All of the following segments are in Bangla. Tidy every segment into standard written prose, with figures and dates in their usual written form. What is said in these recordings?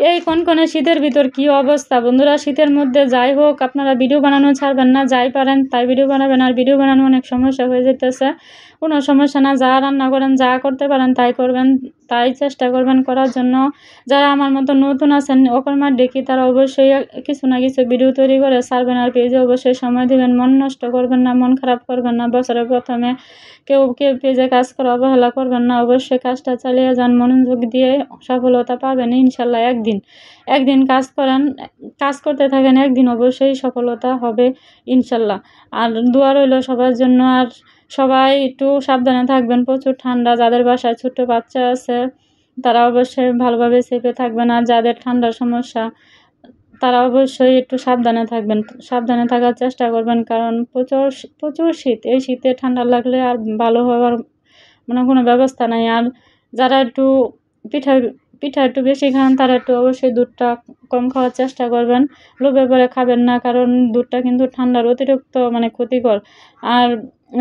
এই কনকনে শীতের ভিতর কি অবস্থা বন্ধুরা, শীতের মধ্যে যাই হোক আপনারা ভিডিও বানানো ছাড়বেন না, যাই পারেন তাই ভিডিও বানাবেন। আর ভিডিও বানানো অনেক সমস্যা হয়ে যেতেছে, কোনো সমস্যা না, যা রান্না করেন যা করতে পারেন তাই করবেন, তাই চেষ্টা করবেন করার জন্য। যারা আমার মতো নতুন আছেন অকর্মার দেখি তারা অবশ্যই কিছু না কিছু ভিডিও তৈরি করে ছাড়বেন, আর পেজে অবশ্যই সময় দিবেন, মন নষ্ট করবেন না, মন খারাপ করবেন না। বছরের প্রথমে কেউ পেজে কাজ করে অবহেলা করবেন না, অবশ্যই কাজটা চালিয়ে যান, মনোযোগ দিয়ে সফলতা পাবেন ইনশাল্লাহ। একদিন কাজ করেন, কাজ করতে থাকেন, একদিন অবশ্যই সফলতা হবে ইনশাল্লাহ। আর দোয়া রইল সবার জন্য। আর সবাই একটু সাবধানে থাকবেন, প্রচুর ঠান্ডা, যাদের বাসায় ছোট্ট বাচ্চা আছে তারা অবশ্যই ভালোভাবে সেফে থাকবেন। আর যাদের ঠান্ডার সমস্যা তারা অবশ্যই একটু সাবধানে থাকবেন, সাবধানে থাকার চেষ্টা করবেন, কারণ প্রচুর শীত। এই শীতে ঠান্ডা লাগলে আর ভালো হওয়ার মানে কোনো ব্যবস্থা নাই। আর যারা একটু পিঠা পিঠা একটু বেশি খান তারা একটু অবশ্যই দুধটা কম খাওয়ার চেষ্টা করবেন, লোভে পরে খাবেন না, কারণ দুধটা কিন্তু ঠান্ডার অতিরিক্ত মানে ক্ষতিকর। আর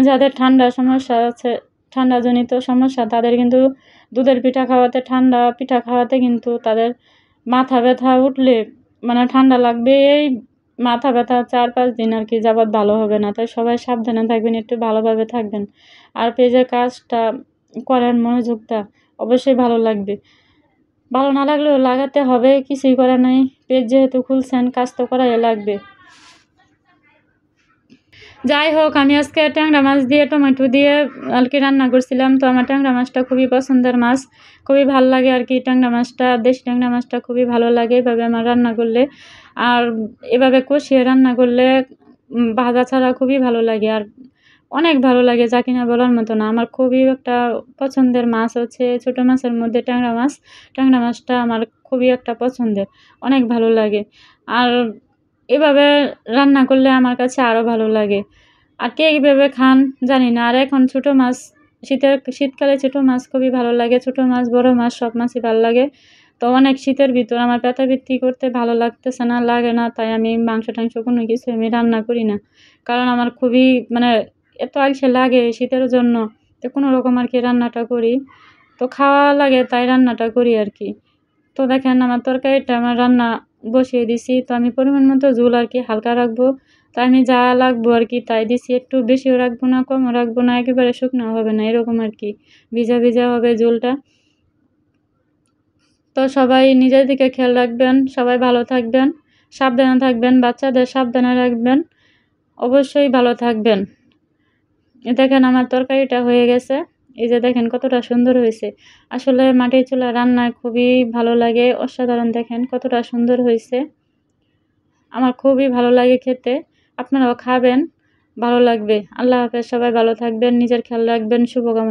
যাদের ঠান্ডার সমস্যা আছে, ঠান্ডাজনিত সমস্যা, তাদের কিন্তু দুধের পিঠা খাওয়াতে, ঠান্ডা পিঠা খাওয়াতে কিন্তু তাদের মাথা ব্যথা উঠলে মানে ঠান্ডা লাগবে, এই মাথা ব্যথা 4-5 দিন আর কি যাবৎ ভালো হবে না। তাই সবাই সাবধানে থাকবেন, একটু ভালোভাবে থাকবেন। আর পেজের কাজটা করেন, মনোযোগটা অবশ্যই ভালো লাগবে। ভালো না লাগলেও লাগাতে হবে, কিছুই করার নাই। পেজ যেহেতু খুলছেন কাজ তো করাই লাগবে। যাই হোক, আমি আজকে ট্যাংরা মাছ দিয়ে টমেটো দিয়ে আর কি রান্না করছিলাম। তো আমার ট্যাংরা মাছটা খুবই পছন্দের মাছ, খুবই ভালো লাগে আর কি। ট্যাংরা মাছটা, দেশি ট্যাংরা মাছটা খুবই ভালো লাগে এভাবে আমার রান্না করলে। আর এভাবে কষিয়ে রান্না করলে ভাজা ছাড়া খুবই ভালো লাগে, আর অনেক ভালো লাগে, যা কিনা বলার মতো না। আমার খুবই একটা পছন্দের মাছ হচ্ছে ছোটো মাছের মধ্যে ট্যাংরা মাছ। ট্যাংরা মাছটা আমার খুবই একটা পছন্দের, অনেক ভালো লাগে। আর এভাবে রান্না করলে আমার কাছে আরও ভালো লাগে। আর কে কীভাবে খান জানি না। আর এখন ছোটো মাছ, শীতকালে ছোটো মাছ খুবই ভালো লাগে, ছোটো মাছ বড় মাছ সব মাছই ভালো লাগে। তো অনেক শীতের ভিতর আমার ব্যথা করতে ভালো লাগতেছে না, লাগে না, তাই আমি মাংস টাংস কোনো কিছু আমি রান্না করি না, কারণ আমার খুবই মানে এত আলসে লাগে শীতের জন্য। তো কোনো রকম আর কি রান্নাটা করি, তো খাওয়া লাগে তাই রান্নাটা করি আর কি। তো দেখেন আমার তরকারিটা আমার রান্না বসিয়ে দিছি। তো আমি পরিমাণ মতো ঝোল আর কি হালকা রাখবো, তাই আমি যা লাগবো আর কি তাই দিছি, একটু বেশিও রাখবো না কমও রাখবো না, একেবারে শুকনো হবে না, এরকম আর কি ভিজা ভিজা হবে ঝোলটা। তো সবাই নিজের দিকে খেয়াল রাখবেন, সবাই ভালো থাকবেন, সাবধানে থাকবেন, বাচ্চাদের সাবধানে রাখবেন, অবশ্যই ভালো থাকবেন। দেখেন আমার তরকারিটা হয়ে গেছে, এই যে দেখেন কতটা সুন্দর হয়েছে। আসলে মাটির চুলা রান্না খুবই ভালো লাগে, অসাধারণ। দেখেন কতটা সুন্দর হয়েছে, আমার খুবই ভালো লাগে খেতে। আপনারাও খাবেন, ভালো লাগবে। আল্লাহ হাফেজ, সবাই ভালো থাকবেন, নিজের খেয়াল রাখবেন, শুভকামনা।